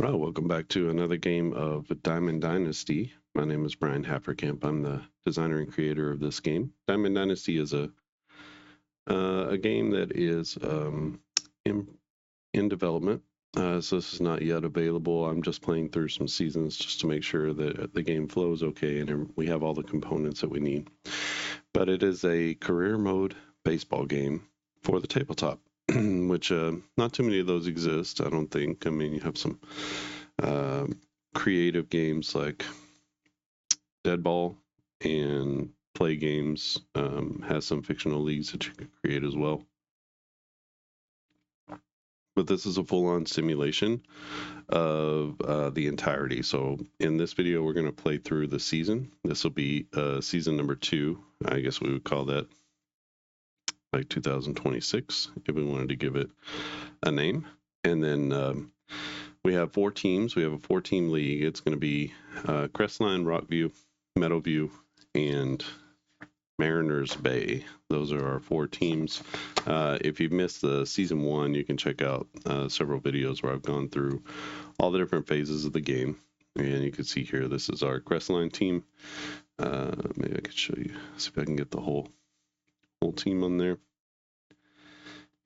Well, welcome back to another game of Diamond Dynasty. My name is Brian Hafferkamp. I'm the designer and creator of this game. Diamond Dynasty is a game that is in development. So this is not yet available. I'm just playing through some seasons just to make sure that the game flows okay and we have all the components that we need. But it is a career mode baseball game for the tabletop, which not too many of those exist, I don't think. I mean, you have some creative games like Deadball and Play Games has some fictional leagues that you can create as well. But this is a full-on simulation of the entirety. So in this video, we're going to play through the season. This will be season number 2. I guess we would call that like 2026 if we wanted to give it a name. And then we have 4 teams. We have a 4-team league. It's going to be Crestline, Rockview, Meadowview, and Mariners Bay. Those are our 4 teams. If you've missed the season 1, you can check out several videos where I've gone through all the different phases of the game. And you can see here, this is our Crestline team. Maybe I could show you, see if I can get the whole team on there.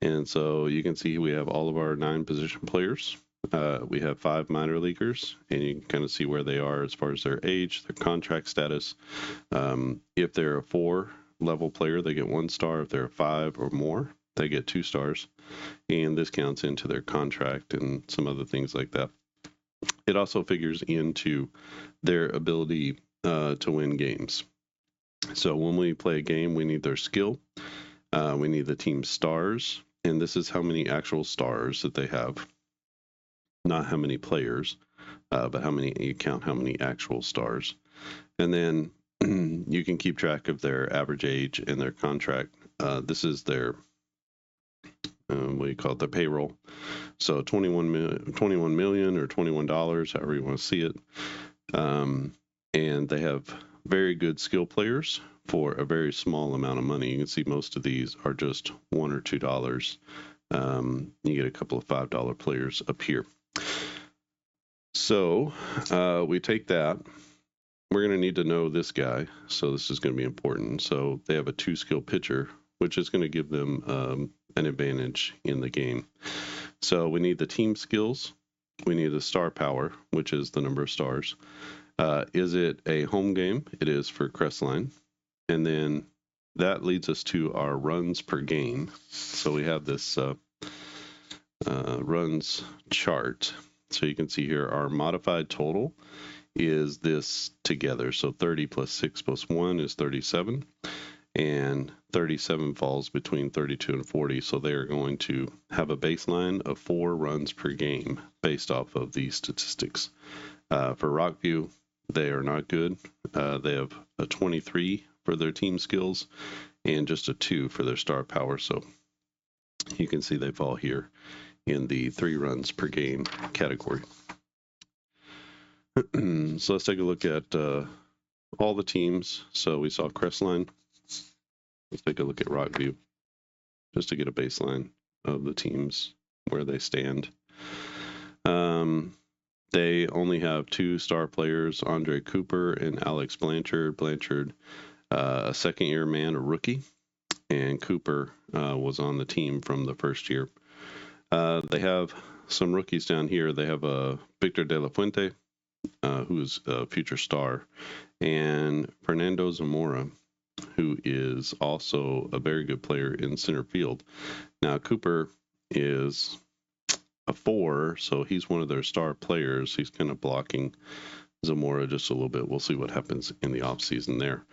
And so you can see we have all of our 9 position players. We have 5 minor leaguers, and you can kind of see where they are as far as their age, their contract status. If they're a 4 level player, they get 1 star. If they're a 5 or more, they get 2 stars. And this counts into their contract and some other things like that. It also figures into their ability to win games. So when we play a game, we need their skill. We need the team's stars. And this is how many actual stars that they have. Not how many players, but how many, you count how many actual stars. And then you can keep track of their average age and their contract. This is their, what do you call it, their payroll. So 21 million or $21, however you want to see it. And they have very good skill players for a very small amount of money. You can see most of these are just $1 or $2. You get a couple of $5 players up here. So we take that. We're going to need to know this guy. So this is going to be important. So they have a 2-skill pitcher, which is going to give them an advantage in the game. So we need the team skills. We need the star power, which is the number of stars. Is it a home game? It is for Crestline. And then that leads us to our runs per game. So we have this runs chart. So you can see here our modified total is this together. So 30 plus 6 plus 1 is 37. And 37 falls between 32 and 40. So they are going to have a baseline of 4 runs per game based off of these statistics. For Rockview, they are not good. They have a 23 for their team skills and just a 2 for their star power. So you can see they fall here in the 3 runs per game category. So let's take a look at all the teams. So we saw Crestline. Let's take a look at Rockview just to get a baseline of the teams where they stand. They only have 2 star players, Andre Cooper and Alex Blanchard. Blanchard, a second-year man, a rookie, and Cooper was on the team from the first year. They have some rookies down here. They have Victor De La Fuente, who's a future star, and Fernando Zamora, who is also a very good player in center field. Now, Cooper is a 4, so he's one of their star players. He's kind of blocking Zamora just a little bit. We'll see what happens in the offseason there.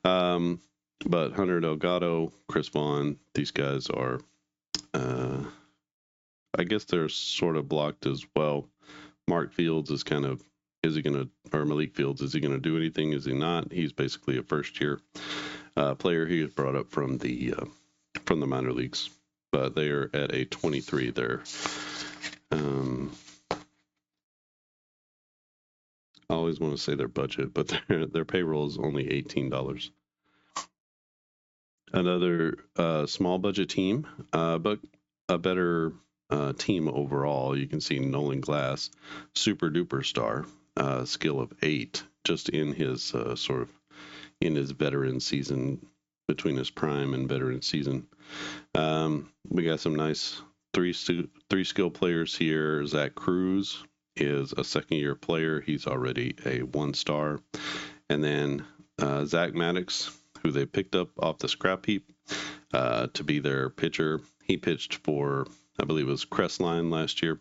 But Hunter Delgado, Chris Vaughn, these guys are, I guess they're sort of blocked as well. Mark Fields is kind of, Malik Fields, is he going to do anything? Is he not? He's basically a first-year player. He was brought up from the minor leagues, but they are at a 23 there. I always want to say their budget, but their payroll is only $18. Another small budget team, but a better team overall, you can see Nolan Glass, super duper star, skill of 8, just in his in his veteran season, between his prime and veteran season. We got some nice three skill players here. Zach Cruz is a second-year player. He's already a 1-star. And then Zach Maddox, who they picked up off the scrap heap to be their pitcher. He pitched for, I believe it was Crestline last year,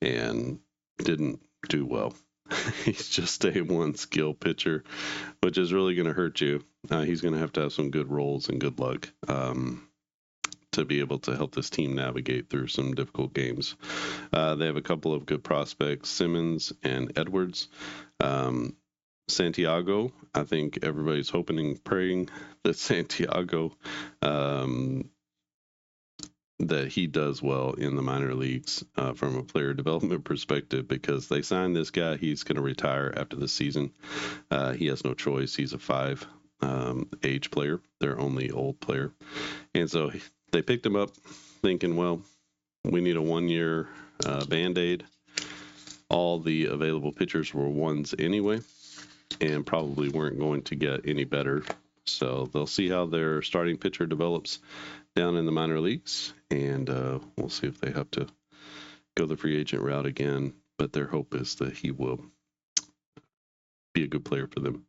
and didn't do well. He's just a 1-skill pitcher, which is really going to hurt you. He's going to have some good rolls and good luck to be able to help this team navigate through some difficult games. They have a couple of good prospects, Simmons and Edwards. Santiago, I think everybody's hoping and praying that Santiago that he does well in the minor leagues from a player development perspective, because they signed this guy. He's going to retire after the season. He has no choice. He's a 5 age player, their only old player. And so they picked him up thinking, well, we need a 1-year Band-Aid. All the available pitchers were 1s anyway, and probably weren't going to get any better. So they'll see how their starting pitcher develops down in the minor leagues, and we'll see if they have to go the free agent route again. But their hope is that he will be a good player for them.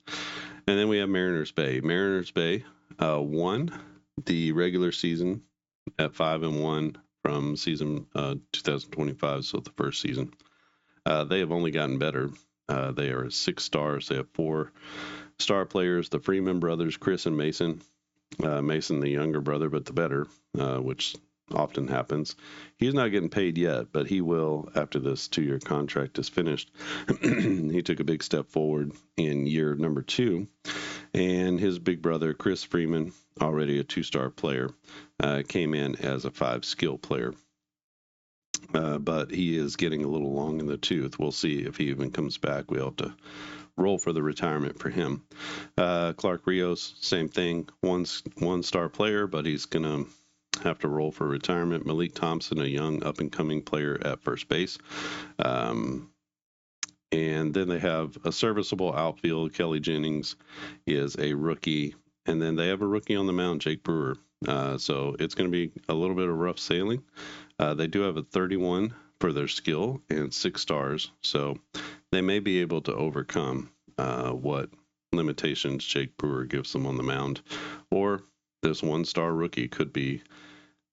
And then we have Mariners Bay. Mariners Bay won the regular season at 5-1 from season 2025, so the first season. They have only gotten better. They are 6 stars. They have 4 star players, the Freeman brothers, Chris and Mason. Mason, the younger brother, but the better, which often happens. He's not getting paid yet, but he will after this 2-year contract is finished. He took a big step forward in year number 2. And his big brother, Chris Freeman, already a 2-star player, came in as a 5-skill player. But he is getting a little long in the tooth. We'll see if he even comes back. We'll have to roll for the retirement for him. Clark Rios, same thing, 1-star player, but he's going to have to roll for retirement. Malik Thompson, a young up-and-coming player at first base. And then they have a serviceable outfield. Kelly Jennings is a rookie. And then they have a rookie on the mound, Jake Brewer. So it's going to be a little bit of rough sailing. They do have a 31 for their skill and 6 stars. So they may be able to overcome what limitations Jake Brewer gives them on the mound. Or this 1-star rookie could be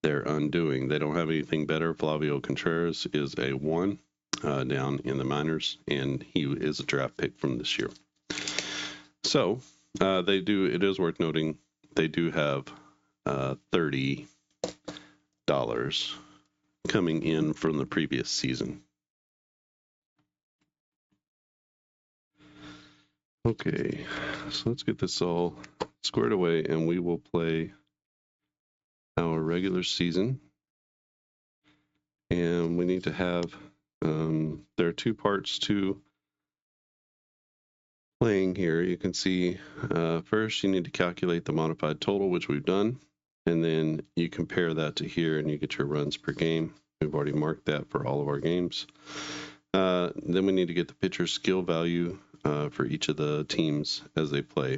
their undoing. They don't have anything better. Flavio Contreras is a 1 down in the minors, and he is a draft pick from this year. So it is worth noting, they do have $30 coming in from the previous season. Okay, so let's get this all squared away, and we will play our regular season. And we need to have, there are 2 parts to playing here. You can see first you need to calculate the modified total, which we've done, and then you compare that to here and you get your runs per game. We've already marked that for all of our games. Then we need to get the pitcher's skill value for each of the teams as they play.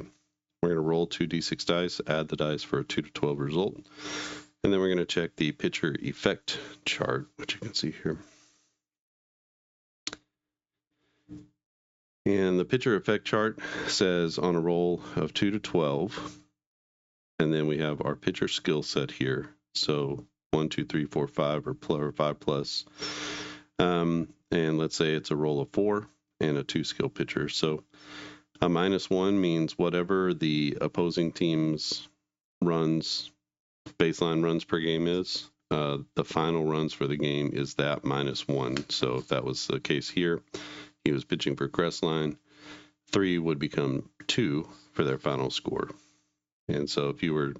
We're going to roll 2d6 dice, add the dice for a 2 to 12 result, and then we're going to check the pitcher effect chart, which you can see here. And the pitcher effect chart says on a roll of 2 to 12, and then we have our pitcher skill set here. So 1, 2, 3, 4, 5, or 5 plus. And let's say it's a roll of 4 and a 2-skill pitcher. So a -1 means whatever the opposing team's runs, baseline runs per game is, the final runs for the game is that -1. So if that was the case here, he was pitching for Crestline, 3 would become 2 for their final score. And so if you were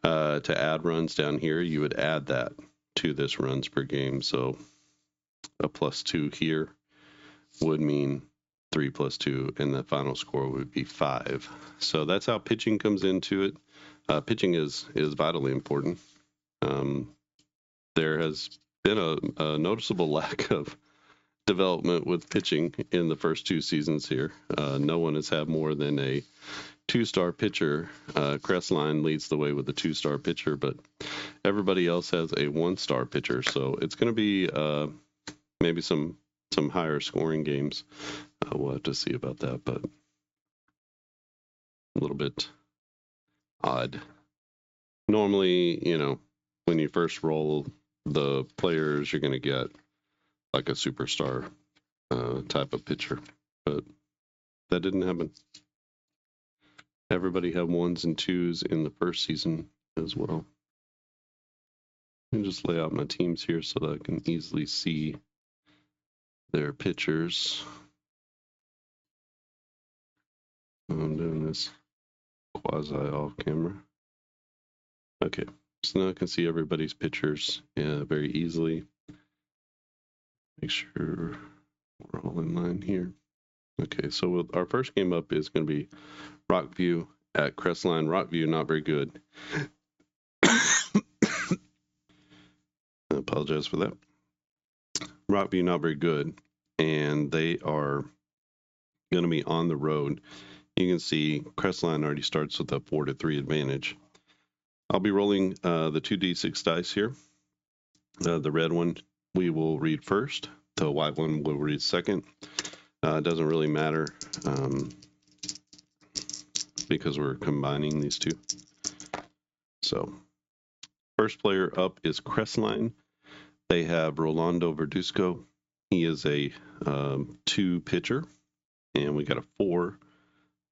to add runs down here, you would add that to this runs per game. So a +2 here would mean 3 + 2, and the final score would be 5. So that's how pitching comes into it. Pitching is vitally important. There has been a noticeable lack of development with pitching in the first 2 seasons here. No one has had more than a 2-star pitcher. Crestline leads the way with a 2-star pitcher, but everybody else has a 1-star pitcher. So it's going to be maybe some higher scoring games. We'll have to see about that, but a little bit odd. Normally, you know, when you first roll the players, you're going to get like a superstar type of pitcher, but that didn't happen. Everybody had 1s and 2s in the first season as well. Let me just lay out my teams here so that I can easily see their pitchers. I'm doing this quasi off camera. Okay, so now I can see everybody's pitchers very easily. Make sure we're all in line here. Okay, so our first game up is going to be Rockview at Crestline. Rockview, not very good. I apologize for that. Rockview, not very good, and they are going to be on the road. You can see Crestline already starts with a 4-3 advantage. I'll be rolling the 2d6 dice here. The red one we will read first. The white one will read second. It doesn't really matter because we're combining these two. So first player up is Crestline. They have Rolando Verduzco. He is a 2 pitcher, and we got a 4.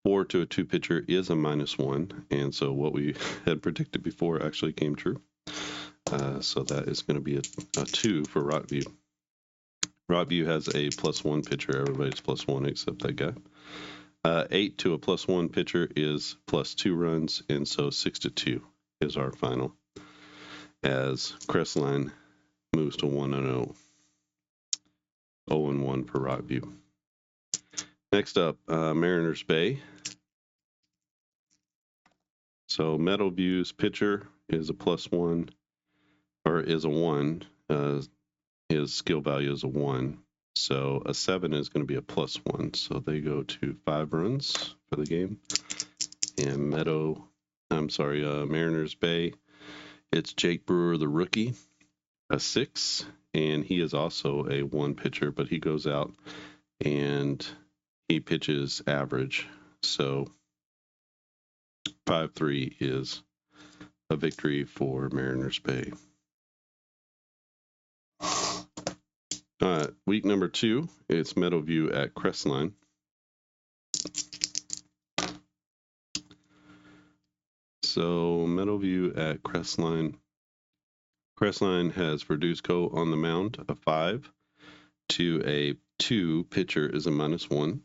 4 to a 2 pitcher is a -1, and so what we had predicted before actually came true. So that is going to be a 2 for Rockview. Rockview has a +1 pitcher. Everybody's +1 except that guy. 8 to a +1 pitcher is +2 runs, and so 6-2 is our final. As Crestline moves to 1-0. 0-1 for Rockview. Next up, Mariners Bay. So Meadowview's pitcher is a +1, or is a 1. His skill value is a 1. So a 7 is going to be a +1. So they go to 5 runs for the game. And Mariners Bay, it's Jake Brewer, the rookie, a 6. And he is also a 1 pitcher, but he goes out and he pitches average. So 5-3 is a victory for Mariners Bay. Week number 2, it's Meadowview at Crestline. So Meadowview at Crestline. Crestline has Verduzco on the mound, a 5. To a 2 pitcher is a -1.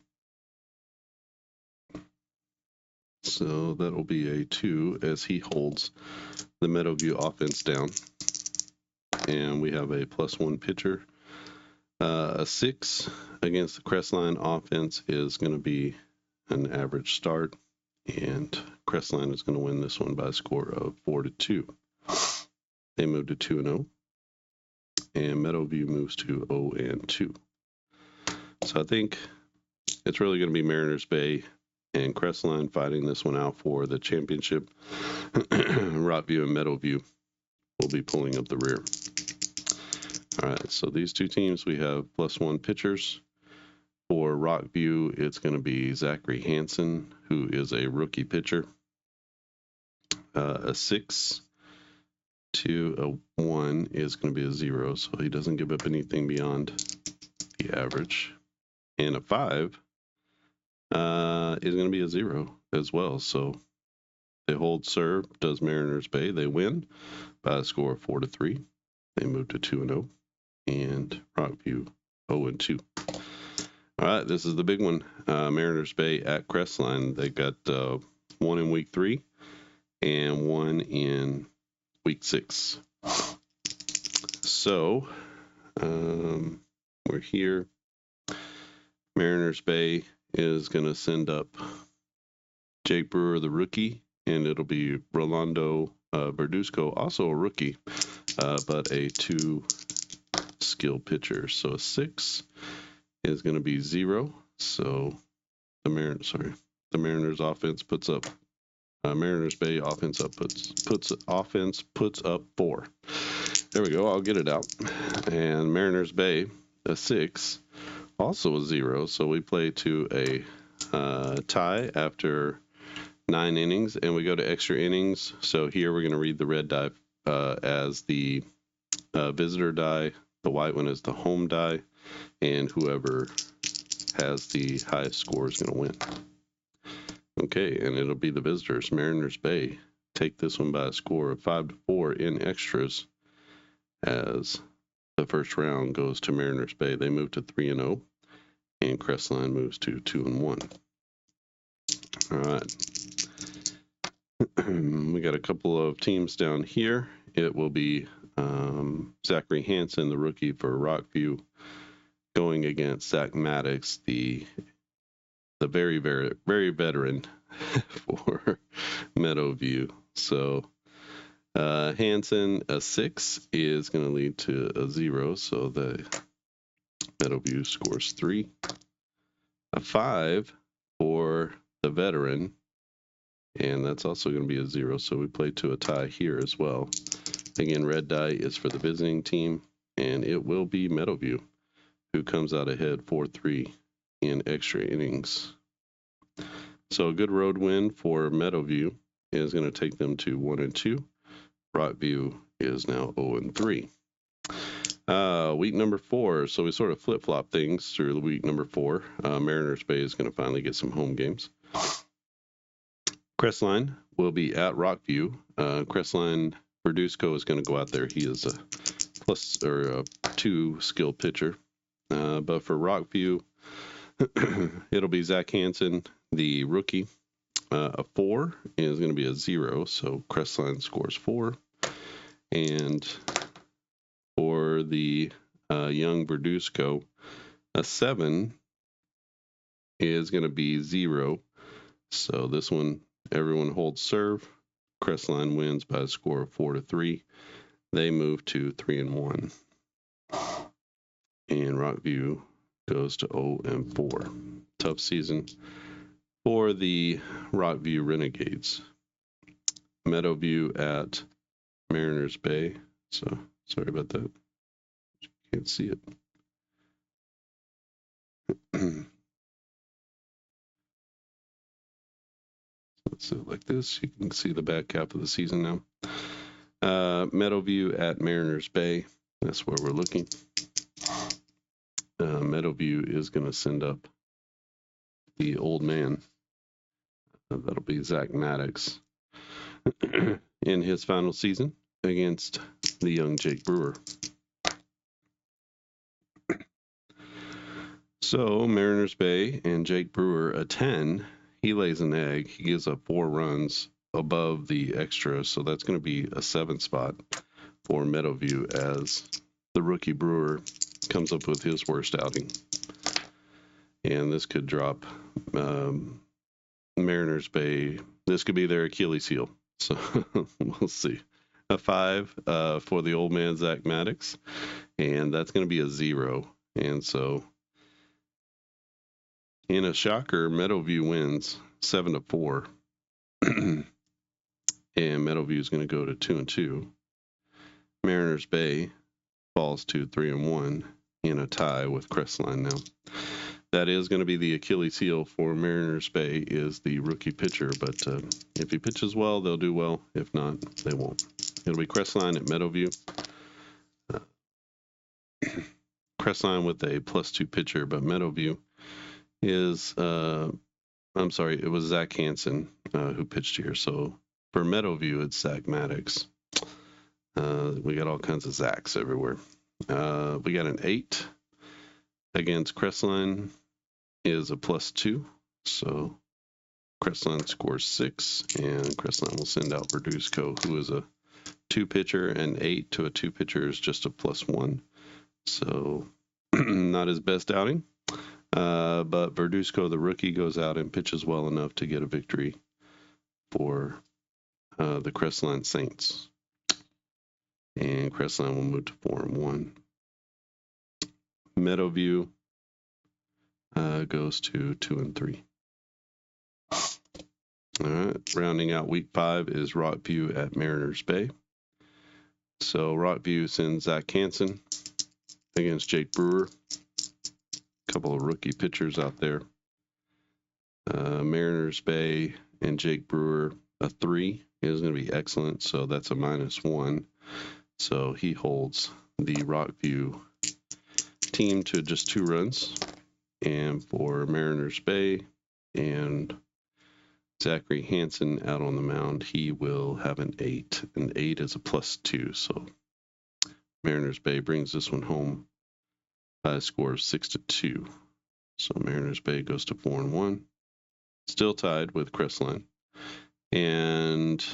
So that'll be a 2 as he holds the Meadowview offense down. And we have a +1 pitcher. A 6 against the Crestline offense is going to be an average start. And Crestline is going to win this one by a score of 4-2. They move to 2-0. And Meadowview moves to 0-2. So I think it's really going to be Mariners Bay and Crestline fighting this one out for the championship. Rockview and Meadowview will be pulling up the rear. All right, so these two teams, we have +1 pitchers. For Rockview, it's going to be Zachary Hansen, who is a rookie pitcher. A 6 to a 1 is going to be a 0, so he doesn't give up anything beyond the average. And a 5 is going to be a 0 as well. So they hold serve, does Mariners Bay. They win by a score of 4-3. They move to 2-0. And Rockview 0-2. All right, this is the big one. Mariners Bay at Crestline. They got 1 in week 3 and 1 in week 6. So we're here. Mariners Bay is going to send up Jake Brewer, the rookie, and it'll be Rolando Verduzco, also a rookie, but a 2 skill pitchers. So a 6 is going to be 0. So the Mariners offense puts up Mariners Bay offense puts up 4. There we go. I'll get it out. And Mariners Bay a 6, also a 0. So we play to a tie after 9 innings, and we go to extra innings. So here we're going to read the red die as the visitor die. The white one is the home die, and whoever has the highest score is going to win. Okay, and it'll be the visitors. Mariners Bay take this one by a score of 5-4 in extras, as the first round goes to Mariners Bay. They move to 3-0, and Crestline moves to 2-1. All right. We got a couple of teams down here. It will be Zachary Hansen, the rookie for Rockview, going against Zach Maddox, the very, very, very veteran for Meadowview. So Hansen, a 6 is going to lead to a 0. So the Meadowview scores 3. A 5 for the veteran, and that's also going to be a 0. So we play to a tie here as well. Again, red die is for the visiting team, and it will be Meadowview who comes out ahead 4-3 in extra innings. So a good road win for Meadowview is going to take them to 1-2. Rockview is now 0-3. Week number 4. So we sort of flip-flop things through the week number 4. Mariners Bay is going to finally get some home games. Crestline will be at Rockview. Crestline Verduzco is going to go out there. He is a +2 skill pitcher. But for Rockview, it'll be Zach Hansen, the rookie. A 4 is going to be a 0, so Crestline scores 4. And for the young Verduzco, a 7 is going to be 0. So this one, everyone holds serve. Crestline wins by a score of 4-3. They move to 3-1. And Rockview goes to 0-4. Tough season for the Rockview Renegades. Meadowview at Mariners Bay. So sorry about that. You can't see it. Let's do it like this. You can see the back half of the season now. Meadowview at Mariners Bay. That's where we're looking. Meadowview is going to send up the old man. That'll be Zach Maddox in his final season against the young Jake Brewer. So Mariners Bay and Jake Brewer, a 10. He lays an egg. He gives up 4 runs above the extra, so that's going to be a 7 spot for Meadowview as the rookie Brewer comes up with his worst outing. And this could drop Mariners Bay. This could be their Achilles heel. So we'll see. A 5 for the old man, Zach Maddox. And that's going to be a 0. And so in a shocker, Meadowview wins 7-4. And Meadowview is going to go to 2-2. Mariners Bay falls to 3-1 in a tie with Crestline now. That is going to be the Achilles heel for Mariners Bay is the rookie pitcher, but if he pitches well, they'll do well. If not, they won't. It'll be Crestline at Meadowview. Crestline with a +2 pitcher, but Meadowview is, I'm sorry, it was Zach Hansen who pitched here. So for Meadowview, it's Zach Maddox. We got all kinds of Zachs everywhere. We got an 8 against Crestline is a +2. So Crestline scores 6, and Crestline will send out Verduzco, who is a 2 pitcher, and 8 to a 2 pitcher is just a +1. So not his best outing. But Verduzco, the rookie, goes out and pitches well enough to get a victory for the Crestline Saints. And Crestline will move to 4-1. Meadowview goes to 2 and 3. All right, rounding out week 5 is Rockview at Mariners Bay. So Rockview sends Zach Hansen against Jake Brewer. A couple of rookie pitchers out there. Mariners Bay and Jake Brewer, a 3 is going to be excellent. So that's a -1. So he holds the Rockview team to just 2 runs. And for Mariners Bay and Zachary Hansen out on the mound, he will have an 8. An 8 is a +2. So Mariners Bay brings this one home by a score of 6-2. So Mariners Bay goes to 4 and 1. Still tied with Crestline. And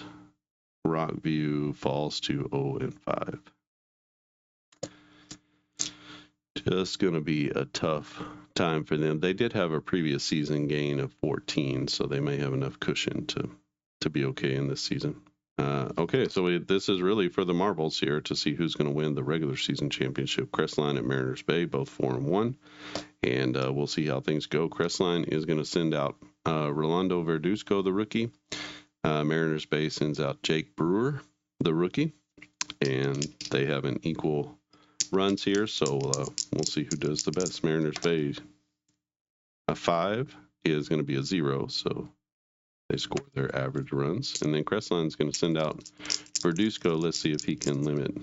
Rockview falls to 0 and 5. Just going to be a tough time for them. They did have a previous season gain of 14, so they may have enough cushion to be okay in this season. Okay, so this is really for the marbles here to see who's going to win the regular season championship. Crestline at Mariners Bay, both 4 and 1, and we'll see how things go. Crestline is going to send out Rolando Verduzco, the rookie. Mariners Bay sends out Jake Brewer, the rookie, and they have an equal runs here, so we'll see who does the best. Mariners Bay, a 5 is going to be a 0, so they score their average runs. And then Crestline is going to send out Verduzco. Let's see if he can limit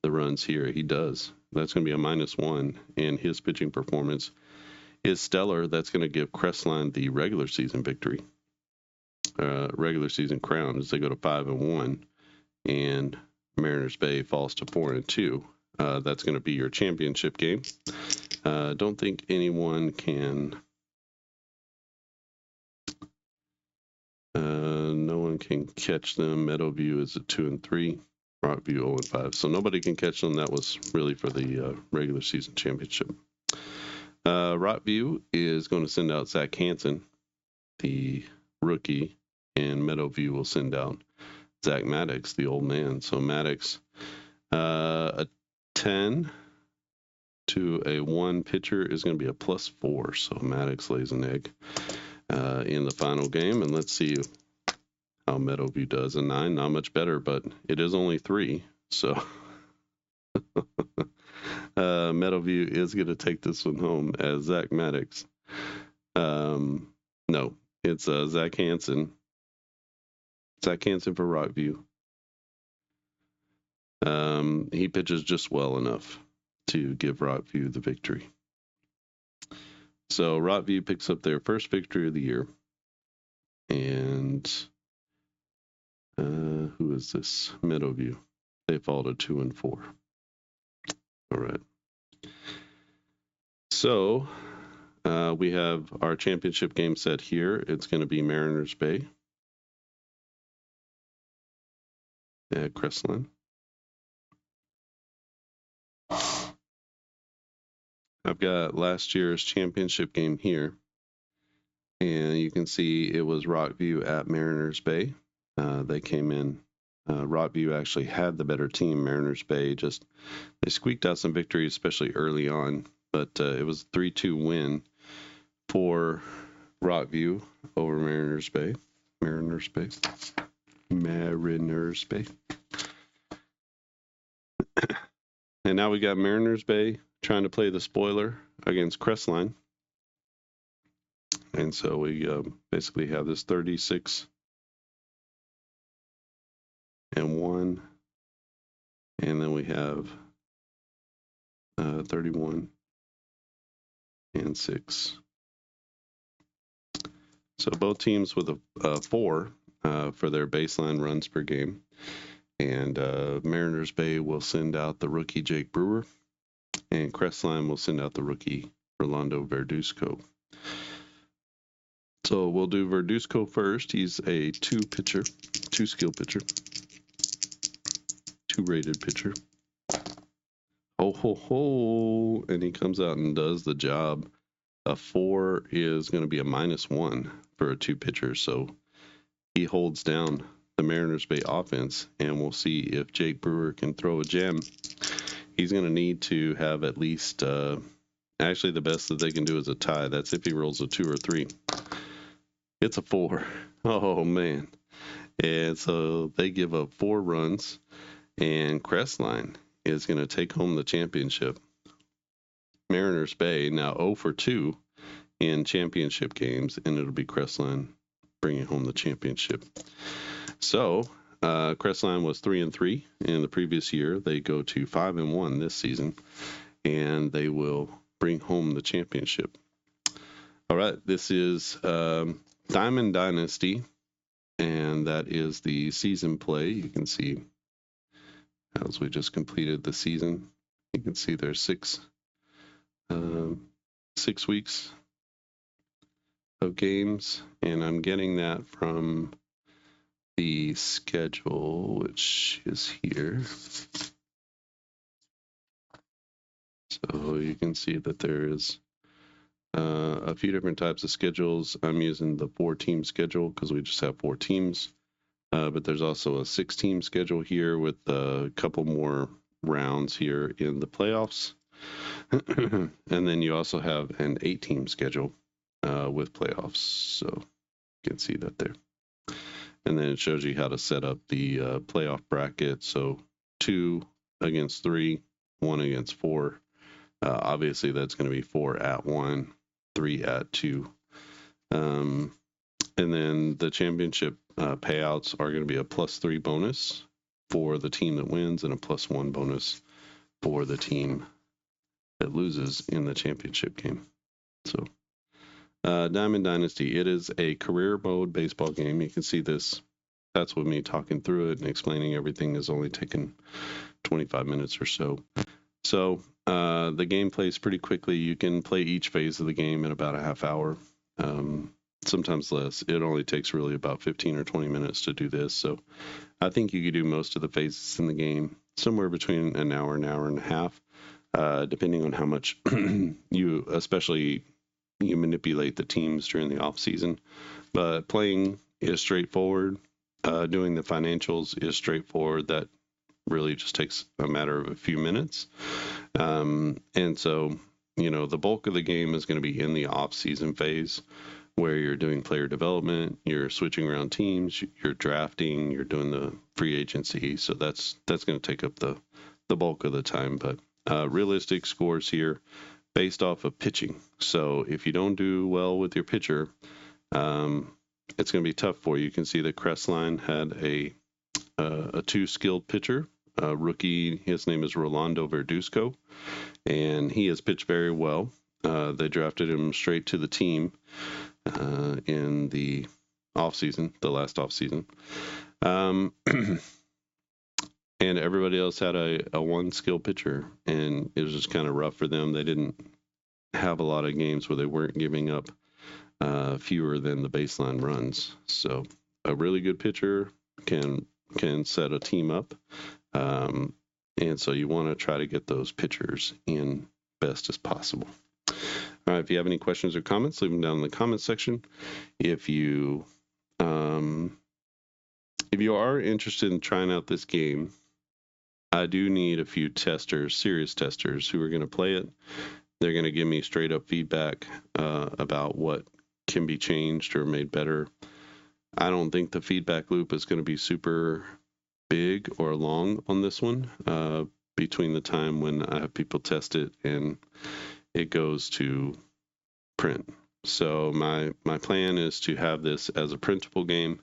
the runs here. He does. That's going to be a -1, and his pitching performance is stellar. That's going to give Crestline the regular season victory, regular season crown, as they go to 5 and 1, and Mariners Bay falls to 4 and 2. That's going to be your championship game. Don't think anyone can. No one can catch them. Meadowview is at 2 and 3. Rockview 0 and 5. So nobody can catch them. That was really for the regular season championship. Rockview is going to send out Zach Hansen, the rookie, and Meadowview will send out Zach Maddox, the old man. So Maddox, a 10 to a 1 pitcher is going to be a +4. So Maddox lays an egg in the final game, and let's see how Meadowview does. A 9, not much better, but it is only 3. So Meadowview is going to take this one home as Zach Maddox. No, it's Zach Hansen. Zach Hansen for Rockview. He pitches just well enough to give Rockview the victory. So Rockview picks up their first victory of the year. And who is this? Meadowview. They fall to 2 and 4. All right. So we have our championship game set here. It's going to be Mariners Bay at Crestline. I've got last year's championship game here, and you can see it was Rockview at Mariners Bay. They came in. Rockview actually had the better team. Mariners Bay they squeaked out some victories, especially early on, but it was a 3-2 win for Rockview over Mariners Bay. Mariners Bay. And now we got Mariners Bay trying to play the spoiler against Crestline. And so we basically have this 36 and 1. And then we have 31 and 6. So both teams with a 4 for their baseline runs per game. And Mariners Bay will send out the rookie Jake Brewer, and Crestline will send out the rookie Rolando Verduzco. So we'll do Verduzco first. He's a 2-skill pitcher, 2-rated pitcher. Oh ho ho! And he comes out and does the job. A 4 is going to be a -1 for a 2 pitcher, so he holds down the Mariners Bay offense, and we'll see if Jake Brewer can throw a gem. He's going to need to have at least Actually, the best that they can do is a tie. That's if he rolls a 2 or 3. It's a 4. Oh, man. And so they give up 4 runs, and Crestline is going to take home the championship. Mariners Bay now 0 for 2 in championship games, and it'll be Crestline bringing home the championship. So Crestline was 3-3 in the previous year. They go to 5-1 this season, and they will bring home the championship. All right, this is Diamond Dynasty, and that is the season play. You can see as we just completed the season. You can see there's 6 weeks of games, and I'm getting that from the schedule, which is here. So you can see that there is a few different types of schedules. I'm using the 4-team schedule because we just have 4 teams. But there's also a 6-team schedule here with a couple more rounds here in the playoffs. And then you also have an 8-team schedule with playoffs. So you can see that there. And then it shows you how to set up the playoff bracket. So 2 against 3, 1 against 4. Obviously, that's going to be 4 at 1, 3 at 2. And then the championship payouts are going to be a +3 bonus for the team that wins and a +1 bonus for the team that loses in the championship game. So Diamond Dynasty, it is a career mode baseball game. You can see this. That's with me talking through it and explaining everything has only taken 25 minutes or so. So the game plays pretty quickly. You can play each phase of the game in about a half hour, sometimes less. It only takes really about 15 or 20 minutes to do this. So I think you could do most of the phases in the game somewhere between an hour and a half, depending on how much you manipulate the teams during the off season. But playing is straightforward. Doing the financials is straightforward. That really just takes a matter of a few minutes. And so, the bulk of the game is going to be in the off-season phase where you're doing player development, you're switching around teams, you're drafting, you're doing the free agency. So that's going to take up the bulk of the time. But realistic scores here based off of pitching. So if you don't do well with your pitcher, it's going to be tough for you. You can see that Crestline had a 2 skilled pitcher, rookie. His name is Rolando Verduzco, and he has pitched very well. They drafted him straight to the team in the offseason, the last offseason. And everybody else had a 1 skilled pitcher, and it was just kind of rough for them. They didn't have a lot of games where they weren't giving up fewer than the baseline runs. So a really good pitcher can set a team up. And so you want to try to get those pitchers in best as possible. All right, if you have any questions or comments, leave them down in the comments section. If you are interested in trying out this game, I do need a few testers, serious testers, who are going to play it. They're going to give me straight up feedback about what can be changed or made better. I don't think the feedback loop is going to be super big or long on this one between the time when I have people test it and it goes to print. So my plan is to have this as a printable game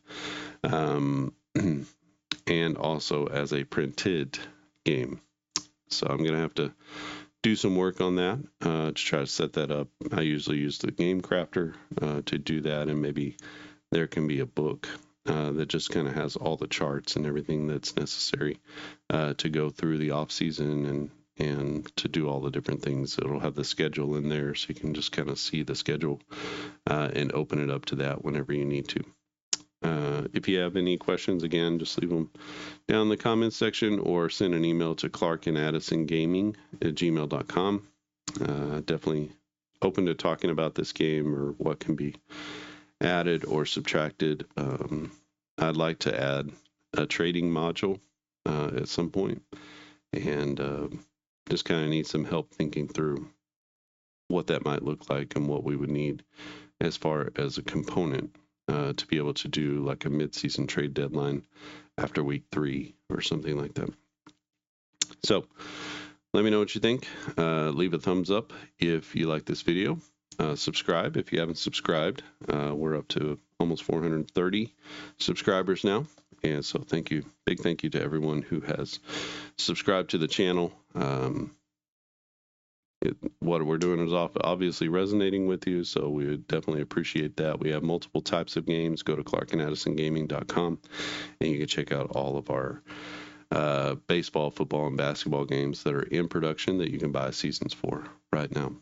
and also as a printed game. So I'm going to have to do some work on that to try to set that up. I usually use the Game Crafter to do that, and maybe there can be a book that just kind of has all the charts and everything that's necessary to go through the off season and to do all the different things. It'll have the schedule in there, so you can just kind of see the schedule and open it up to that whenever you need to. If you have any questions, again, just leave them down in the comments section or send an email to clarkandaddisongaming@gmail.com. Definitely open to talking about this game or what can be added or subtracted. I'd like to add a trading module at some point, and just kind of need some help thinking through what that might look like and what we would need as far as a component to be able to do like a mid-season trade deadline after week 3 or something like that. So let me know what you think. Leave a thumbs up if you like this video. Subscribe if you haven't subscribed. We're up to almost 430 subscribers now. And so big thank you to everyone who has subscribed to the channel. What we're doing is obviously resonating with you, so we would definitely appreciate that. We have multiple types of games. Go to clarkandaddisongaming.com and you can check out all of our baseball, football, and basketball games that are in production that you can buy seasons for right now.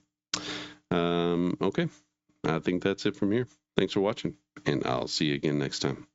Okay, I think that's it from here. Thanks for watching, and I'll see you again next time.